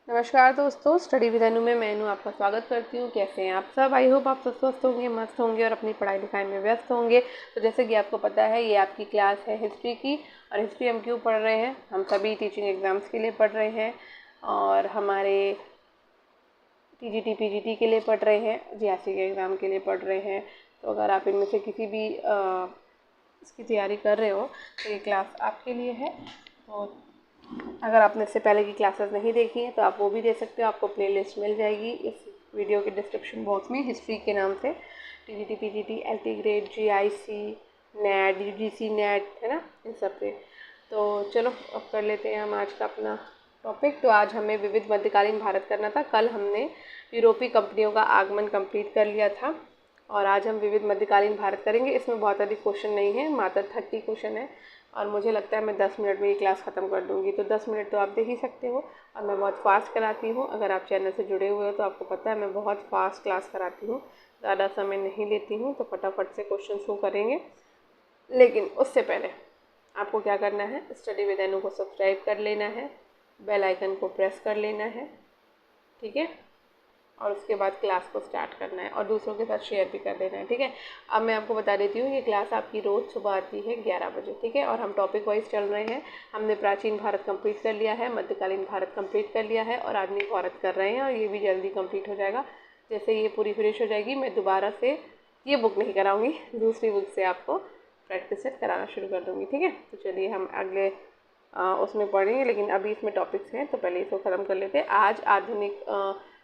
नमस्कार दोस्तों, study with अनु में मैं अनु आपका स्वागत करती हूँ। कैसे हैं आप सब? आई होप आप सब स्वस्थ होंगे, मस्त होंगे और अपनी पढ़ाई लिखाई में व्यस्त होंगे। तो जैसे कि आपको पता है, ये आपकी क्लास है हिस्ट्री की और हिस्ट्री हम क्यों पढ़ रहे हैं? हम सभी टीचिंग एग्ज़ाम्स के लिए पढ़ रहे हैं और हमारे टीजीटी पीजीटी के लिए पढ़ रहे हैं, जीआरसी के एग्ज़ाम के लिए पढ़ रहे हैं। तो अगर आप इनमें से किसी भी इसकी तैयारी कर रहे हो तो ये क्लास आपके लिए है। तो अगर आपने इससे पहले की क्लासेस नहीं देखी हैं तो आप वो भी देख सकते हो, आपको प्लेलिस्ट मिल जाएगी इस वीडियो के डिस्क्रिप्शन बॉक्स में। हिस्ट्री के नाम से TGT PGT LT grade GIC net UGC net है ना, इन सब पे। तो चलो अब कर लेते हैं हम आज का अपना टॉपिक। तो आज हमें विविध मध्यकालीन भारत करना था। कल हमने यूरोपीय कंपनियों का आगमन कंप्लीट कर लिया था और आज हम विविध मध्यकालीन भारत करेंगे। इसमें बहुत अधिक क्वेश्चन नहीं है, मात्र 30 क्वेश्चन है और मुझे लगता है मैं 10 मिनट में ये क्लास ख़त्म कर दूँगी। तो 10 मिनट तो आप दे ही सकते हो और मैं बहुत फास्ट कराती हूँ। अगर आप चैनल से जुड़े हुए हो तो आपको पता है मैं बहुत फास्ट क्लास कराती हूँ, ज़्यादा समय नहीं लेती हूँ। तो फटाफट से क्वेश्चन शुरू करेंगे, लेकिन उससे पहले आपको क्या करना है, स्टडी विद अनु को सब्सक्राइब कर लेना है, बेल आइकन को प्रेस कर लेना है, ठीक है, और उसके बाद क्लास को स्टार्ट करना है और दूसरों के साथ शेयर भी कर देना है, ठीक है। अब मैं आपको बता देती हूँ, ये क्लास आपकी रोज़ सुबह आती है 11 बजे, ठीक है। और हम टॉपिक वाइज चल रहे हैं। हमने प्राचीन भारत कंप्लीट कर लिया है, मध्यकालीन भारत कंप्लीट कर लिया है और आधुनिक भारत कर रहे हैं और ये भी जल्दी कंप्लीट हो जाएगा। जैसे ये पूरी फिनिश हो जाएगी मैं दोबारा से ये बुक नहीं कराऊँगी, दूसरी बुक से आपको प्रैक्टिस सेट कराना शुरू कर दूँगी, ठीक है। तो चलिए हम अगले उसमें पढ़ेंगे, लेकिन अभी इसमें टॉपिक्स हैं तो पहले इसको ख़त्म कर लेते हैं। आज आधुनिक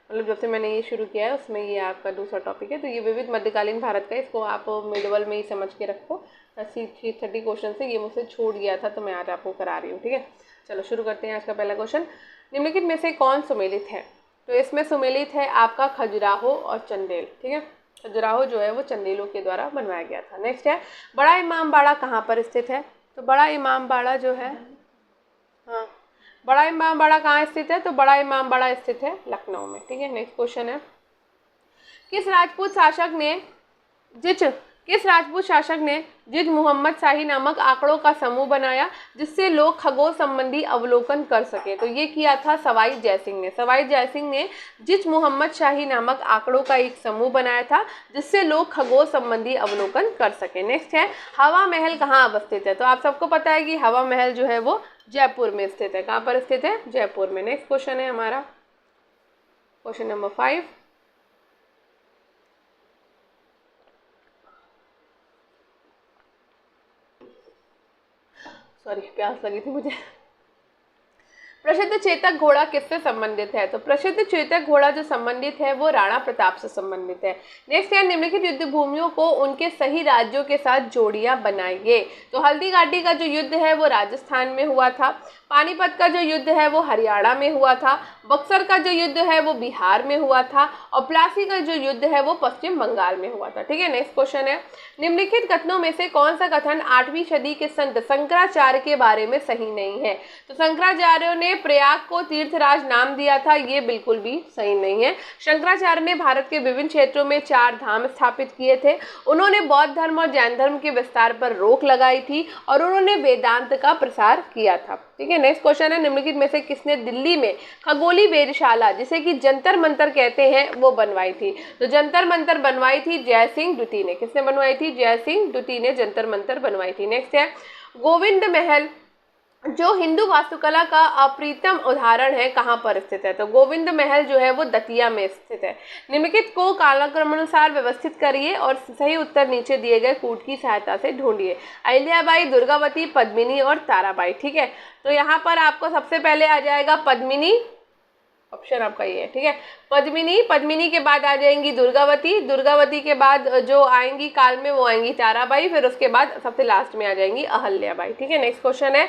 मतलब जब से मैंने ये शुरू किया है उसमें ये आपका दूसरा टॉपिक है। तो ये विविध मध्यकालीन भारत का, इसको आप मिडवल में ही समझ के रखो। 30 क्वेश्चन से ये मुझसे छूट गया था तो मैं आज आपको करा रही हूँ, ठीक है। चलो शुरू करते हैं आज का पहला क्वेश्चन। निम्नलिखित में से कौन सुमेलित है? तो इसमें सुमेलित है आपका खजुराहो और चंदेल, ठीक है। खजुराहो जो है वो चंदेलों के द्वारा बनवाया गया था। नेक्स्ट है, बड़ा इमामबाड़ा कहाँ पर स्थित है? तो बड़ा इमामबाड़ा जो है, हाँ, बड़ा इमामबाड़ा कहाँ स्थित है? तो बड़ा इमामबाड़ा स्थित है लखनऊ में, ठीक है। नेक्स्ट क्वेश्चन है, किस राजपूत शासक ने जिज मोहम्मद शाही नामक आंकड़ों का समूह बनाया जिससे लोग खगोल संबंधी अवलोकन कर सके? तो ये किया था सवाई जयसिंह ने। सवाई जयसिंह ने जिज मोहम्मद शाही नामक आंकड़ों का एक समूह बनाया था जिससे लोग खगोल संबंधी अवलोकन कर सके। नेक्स्ट है, हवा महल कहाँ अवस्थित है? तो आप सबको पता है कि हवा महल जो है वो जयपुर में स्थित है। कहाँ पर स्थित है? जयपुर में। नेक्स्ट क्वेश्चन है हमारा क्वेश्चन नंबर 5। सॉरी, प्यास लगी थी मुझे। प्रसिद्ध चेतक घोड़ा किससे संबंधित है? तो प्रसिद्ध चेतक घोड़ा जो संबंधित है वो राणा प्रताप से संबंधित है। नेक्स्ट है, निम्नलिखित युद्ध भूमियों को उनके सही राज्यों के साथ जोड़ियां बनाइए। तो हल्दी घाटी का जो युद्ध है वो राजस्थान में हुआ था, पानीपत का जो युद्ध है वो हरियाणा में हुआ था, बक्सर का जो युद्ध है वो बिहार में हुआ था और प्लासी का जो युद्ध है वो पश्चिम बंगाल में हुआ था, ठीक है। नेक्स्ट क्वेश्चन है, निम्नलिखित कथनों में से कौन सा कथन 8वीं सदी के संत शंकराचार्य के बारे में सही नहीं है? तो शंकराचार्यों ने प्रयाग को तीर्थराज नाम दिया था, ये बिल्कुल भी सही नहीं है। शंकराचार्य ने भारत के विभिन्न क्षेत्रों में 4 धाम स्थापित किए थे। उन्होंने बौद्ध धर्म और जैन धर्म के विस्तार पर रोक लगाई थी और उन्होंने वेदांत का प्रसार किया था, ठीक है। नेक्स्ट क्वेश्चन है, निम्नलिखित में से किसने दिल्ली में खगोली वेधशाला जिसे कि जंतर मंतर कहते हैं वो बनवाई थी? तो जंतर मंतर बनवाई थी जयसिंह द्वितीय ने। किसने बनवाई थी? जयसिंह द्वितीय ने जंतर मंतर बनवाई थी। नेक्स्ट है, गोविंद महल जो हिंदू वास्तुकला का अप्रीतम उदाहरण है कहाँ पर स्थित है? तो गोविंद महल जो है वो दतिया में स्थित है। निम्नलिखित को कालक्रमानुसार व्यवस्थित करिए और सही उत्तर नीचे दिए गए कूट की सहायता से ढूंढिए। अहिल्याबाई, दुर्गावती, पद्मिनी और ताराबाई, ठीक है। तो यहाँ पर आपको सबसे पहले आ जाएगा पद्मिनी, ऑप्शन आपका ये है, ठीक है। पद्मिनी के बाद आ जाएंगी दुर्गावती के बाद जो आएंगी काल में वो आएंगी ताराबाई, फिर उसके बाद सबसे लास्ट में आ जाएंगी अहल्याबाई, ठीक है। नेक्स्ट क्वेश्चन है,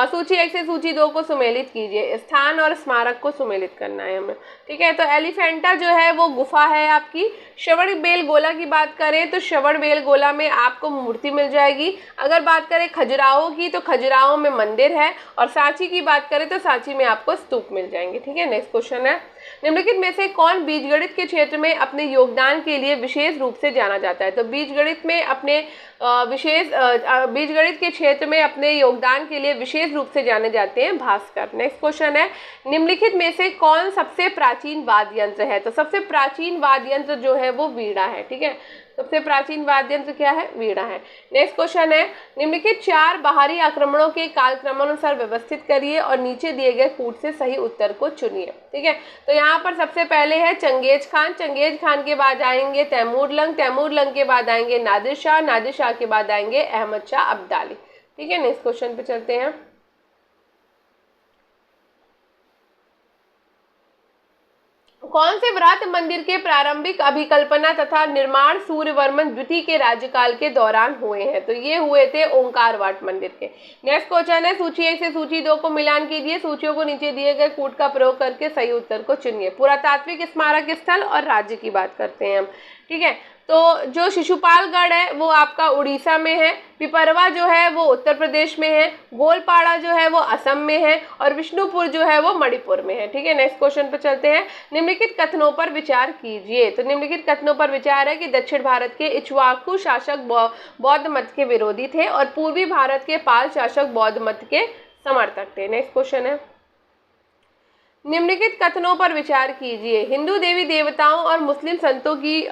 सूची 1 से सूची 2 को सुमेलित कीजिए। स्थान और स्मारक को सुमेलित करना है हमें, ठीक है। तो एलिफेंटा जो है वो गुफा है आपकी। श्रवण बेलगोला की बात करें तो श्रवण बेलगोला में आपको मूर्ति मिल जाएगी। अगर बात करें खजुराहो की तो खजुराहो में मंदिर है और सांची की बात करें तो सांची में आपको स्तूप मिल जाएंगे, ठीक है। नेक्स्ट क्वेश्चन है, निम्नलिखित में से कौन बीजगणित के क्षेत्र में अपने योगदान के लिए विशेष रूप से जाना जाता है? तो बीजगणित में अपने विशेष बीजगणित के क्षेत्र में अपने योगदान के लिए विशेष रूप से जाने जाते हैं भास्कर। नेक्स्ट क्वेश्चन है, निम्नलिखित में से कौन सबसे प्राचीन वाद्य यंत्र है? तो सबसे प्राचीन वाद्य यंत्र जो है वो वीणा है। ठीक है, सबसे प्राचीन वाद्य यंत्र क्या है? वीणा है। नेक्स्ट क्वेश्चन है, निम्नलिखित 4 बाहरी आक्रमणों के कालक्रमानुसार व्यवस्थित करिए और नीचे दिए गए कूट से सही उत्तर को चुनिए। ठीक है, तो यहाँ पर सबसे पहले है चंगेज खान, चंगेज खान के बाद आएंगे तैमूर लंग, तैमूर लंग के बाद आएंगे नादिर शाह, नादिर शाह के बाद आएंगे अहमद शाह अब्दाली। ठीक है, नेक्स्ट क्वेश्चन पे चलते हैं। कौन से वृहत मंदिर के प्रारंभिक अभिकल्पना तथा निर्माण सूर्यवर्मन द्वितीय के राज्यकाल के दौरान हुए हैं? तो ये हुए थे ओंकारवाट मंदिर के। नेक्स्ट क्वेश्चन है, सूची 1 से सूची 2 को मिलान कीजिए, सूचियों को नीचे दिए गए कूट का प्रयोग करके सही उत्तर को चुनिए। पुरातात्विक स्मारक स्थल और राज्य की बात करते हैं हम। ठीक है, तो जो शिशुपालगढ़ है वो आपका उड़ीसा में है, पिपरवा जो है वो उत्तर प्रदेश में है, गोलपाड़ा जो है वो असम में है और विष्णुपुर जो है वो मणिपुर में है। ठीक है, नेक्स्ट क्वेश्चन पे चलते हैं। निम्नलिखित कथनों पर विचार कीजिए। तो निम्नलिखित कथनों पर विचार है कि दक्षिण भारत के इक्ष्वाकु शासक बौद्ध मत के विरोधी थे और पूर्वी भारत के पाल शासक बौद्ध मत के समर्थक थे। नेक्स्ट क्वेश्चन है, निम्नलिखित कथनों पर विचार कीजिए। हिंदू देवी देवताओं और मुस्लिम संतों की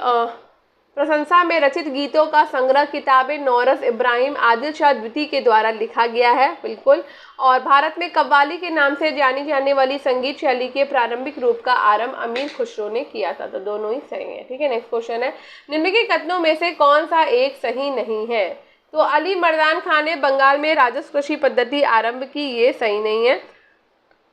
प्रशंसा में रचित गीतों का संग्रह किताबे नौरस इब्राहिम आदिल शाह द्वितीय के द्वारा लिखा गया है, बिल्कुल। और भारत में कव्वाली के नाम से जानी जाने वाली संगीत शैली के प्रारंभिक रूप का आरंभ अमीर खुसरो ने किया था। तो दोनों ही सही है। ठीक है, नेक्स्ट क्वेश्चन है, निम्नलिखित कथनों में से कौन सा एक सही नहीं है? तो अली मर्दान खान ने बंगाल में राजस्व कृषि पद्धति आरंभ की, ये सही नहीं है।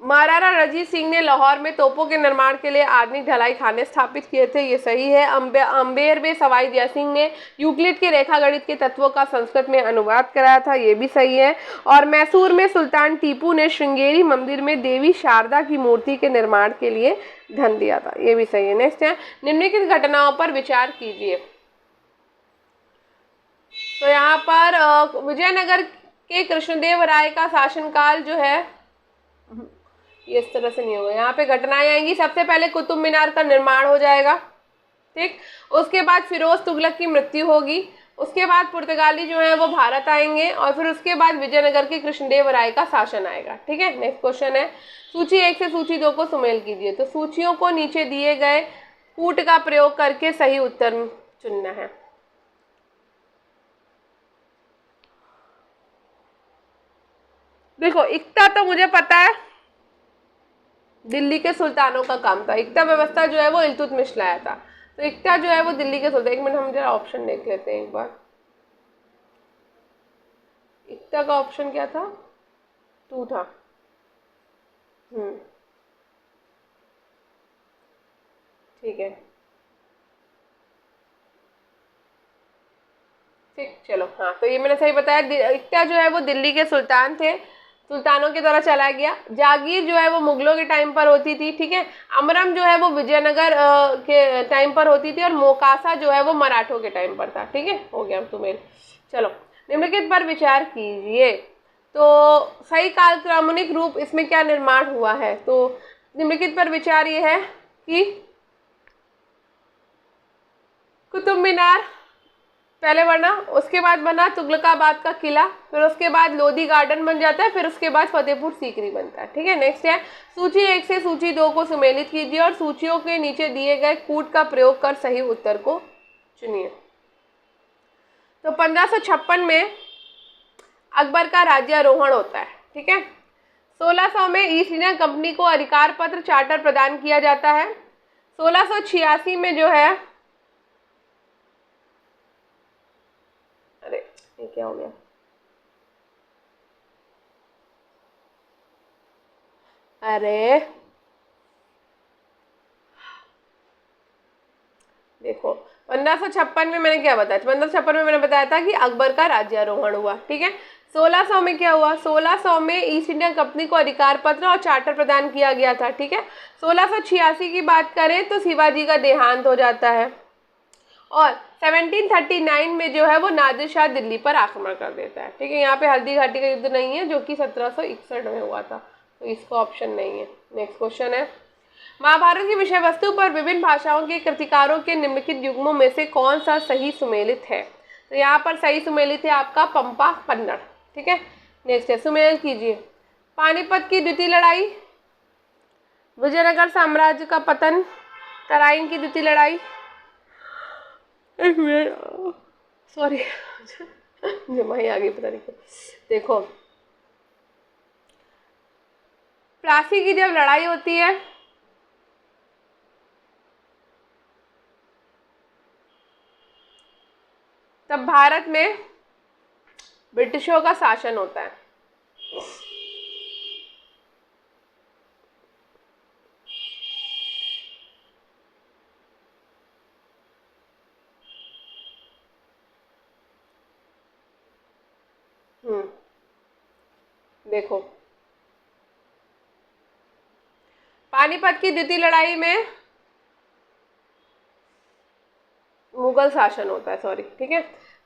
महाराणा रणजीत सिंह ने लाहौर में तोपों के निर्माण के लिए आधुनिक ढलाई खाने स्थापित किए थे, ये सही है। अम्बेर में सवाई जय सिंह ने यूक्लिड के रेखा गणित के तत्वों का संस्कृत में अनुवाद कराया था, ये भी सही है। और मैसूर में सुल्तान टीपू ने श्रृंगेरी मंदिर में देवी शारदा की मूर्ति के निर्माण के लिए धन दिया था, ये भी सही है। नेक्स्ट है, निम्नलिखित घटनाओं पर विचार कीजिए। तो यहाँ पर विजयनगर के कृष्णदेव राय का शासनकाल जो है ये इस तरह से नहीं होगा। यहाँ पे घटनाएं आएंगी, सबसे पहले कुतुब मीनार का निर्माण हो जाएगा, ठीक। उसके बाद फिरोज तुगलक की मृत्यु होगी, उसके बाद पुर्तगाली जो है वो भारत आएंगे और फिर उसके बाद विजयनगर के कृष्णदेव राय का शासन आएगा। ठीक है, नेक्स्ट क्वेश्चन है, सूची 1 से सूची 2 को सुमेल कीजिए। तो सूचियों को नीचे दिए गए कूट का प्रयोग करके सही उत्तर चुनना है। देखो, इक्ता तो मुझे पता है दिल्ली के सुल्तानों का काम था। इक्ता व्यवस्था जो है वो इल्तुतमिश लाया था, तो इक्ता जो है वो दिल्ली के सुल्तान। एक मिनट हम जरा ऑप्शन देख लेते हैं एक बार। इक्ता का ऑप्शन क्या था? 2 था। ठीक है, ठीक, चलो। हाँ, तो ये मैंने सही बताया। इक्ता जो है वो दिल्ली के सुल्तान थे, सुल्तानों के द्वारा चलाया गया। जागीर जो है वो मुगलों के टाइम पर होती थी, ठीक है। अमरम जो है वो विजयनगर के टाइम पर होती थी और मोकासा जो है वो मराठों के टाइम पर था। ठीक है, हो गया तुम्हें। चलो, निम्नलिखित पर विचार कीजिए। तो सही कालक्रमणिक रूप इसमें क्या निर्माण हुआ है? तो निम्नलिखित पर विचार ये है कि कुतुब मीनार पहले बना, उसके बाद बना तुगलकाबाद का किला, फिर उसके बाद लोधी गार्डन बन जाता है, फिर उसके बाद फतेहपुर सीकरी बनता है। ठीक है, नेक्स्ट है, सूची 1 से सूची 2 को सुमेलित कीजिए और सूचियों के नीचे दिए गए कूट का प्रयोग कर सही उत्तर को चुनिए। तो 1556 में अकबर का राज्यारोहण होता है। ठीक है, 1600 में ईस्ट इंडिया कंपनी को अधिकार पत्र चार्टर प्रदान किया जाता है। 1686 में जो है, अरे ये क्या हो गया, अरे देखो 1556 में मैंने क्या बताया? 1556 में मैंने बताया था कि अकबर का राज्यारोहण हुआ। ठीक है, 1600 में क्या हुआ? 1600 में ईस्ट इंडिया कंपनी को अधिकार पत्र और चार्टर प्रदान किया गया था। ठीक है, 1686 की बात करें तो शिवाजी का देहांत हो जाता है और 1739 में जो है वो नादिर शाह दिल्ली पर आक्रमण कर देता है। ठीक है, यहाँ पे हल्दी घाटी का युद्ध नहीं है जो कि 1761 में हुआ था, तो इसका ऑप्शन नहीं है। नेक्स्ट क्वेश्चन है, महाभारत की विषय वस्तु पर विभिन्न भाषाओं के कृतिकारों के निम्नलिखित युग्मों में से कौन सा सही सुमेलित है? तो यहाँ पर सही सुमेलित है आपका पंपा कन्नड़। ठीक है, नेक्स्ट है, सुमेल कीजिए। पानीपत की द्वितीय लड़ाई, विजयनगर साम्राज्य का पतन, तराइन की द्वितीय लड़ाई, एक मिनट सॉरी जमाई आ गई पता नहीं क्यों। देखो, प्लासी की जब लड़ाई होती है तब भारत में ब्रिटिशों का शासन होता है। देखो, पानीपत की द्वितीय लड़ाई में मुगल शासन होता है, सॉरी। ठीक है,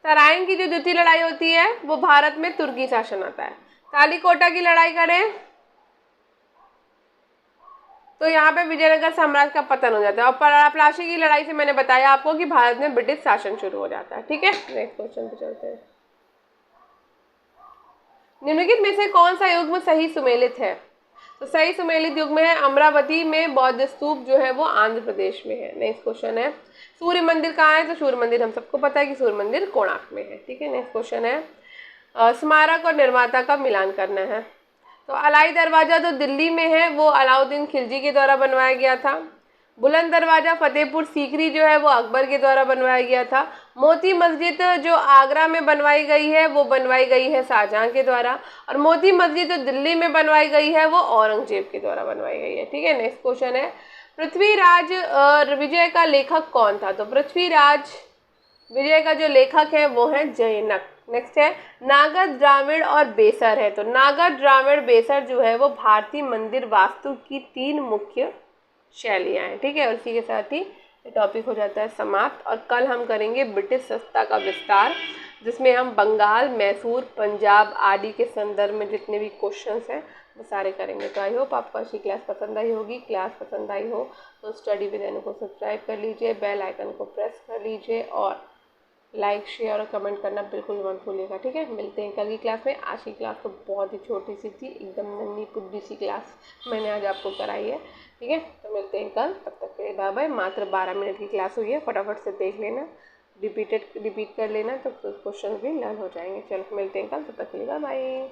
तराइन की जो द्वितीय लड़ाई होती है वो भारत में तुर्की शासन आता है। तालीकोटा की लड़ाई करें तो यहाँ पे विजयनगर साम्राज्य का पतन हो जाता है। और प्लासी की लड़ाई से मैंने बताया आपको कि भारत में ब्रिटिश शासन शुरू हो जाता है। ठीक है, नेक्स्ट क्वेश्चन पे चलते हैं। निम्नलिखित में से कौन सा युग्म सही सुमेलित है? तो सही सुमेलित युग्म है अमरावती में बौद्ध स्तूप जो है वो आंध्र प्रदेश में है। नेक्स्ट क्वेश्चन है, सूर्य मंदिर कहाँ है? तो सूर्य मंदिर हम सबको पता है कि सूर्य मंदिर कोणार्क में है। ठीक है, नेक्स्ट क्वेश्चन है, स्मारक और निर्माता का मिलान करना है। तो अलाई दरवाजा जो दिल्ली में है वो अलाउद्दीन खिलजी के द्वारा बनवाया गया था। बुलंद दरवाजा फतेहपुर सीकरी जो है वो अकबर के द्वारा बनवाया गया था। मोती मस्जिद जो आगरा में बनवाई गई है वो बनवाई गई है शाहजहां के द्वारा। और मोती मस्जिद जो दिल्ली में बनवाई गई है वो औरंगजेब के द्वारा बनवाई गई है। ठीक है, नेक्स्ट क्वेश्चन है, पृथ्वीराज विजय का लेखक कौन था? तो पृथ्वीराज विजय का जो लेखक है वो है जैनक। नेक्स्ट है, नागर द्राविड़ और बेसर है। तो नागर द्राविड़ बेसर जो है वो भारतीय मंदिर वास्तु की 3 मुख्य शैलियाँ हैं। ठीक है, और इसी के साथ ही ये टॉपिक हो जाता है समाप्त। और कल हम करेंगे ब्रिटिश सत्ता का विस्तार, जिसमें हम बंगाल, मैसूर, पंजाब आदि के संदर्भ में जितने भी क्वेश्चंस हैं वो सारे करेंगे। तो आई होप आपको अच्छी क्लास पसंद आई होगी। क्लास पसंद आई हो तो स्टडी विद एनु को सब्सक्राइब कर लीजिए, बेल आइकन को प्रेस कर लीजिए और लाइक, शेयर और कमेंट करना बिल्कुल मत भूलिएगा। ठीक है, मिलते हैं कल की क्लास में। आज की क्लास तो बहुत ही छोटी सी थी, एकदम नन्ही पुड्डी सी क्लास मैंने आज आपको कराई है। ठीक है, तो मिलते हैं कल, तब तक के लिए बाय बाय। मात्र 12 मिनट की क्लास हुई है, फटाफट से देख लेना, रिपीट कर लेना तो क्वेश्चन भी लर्न हो जाएंगे। चलो मिलते हैं कल, तब तक के लिए बाय बाय।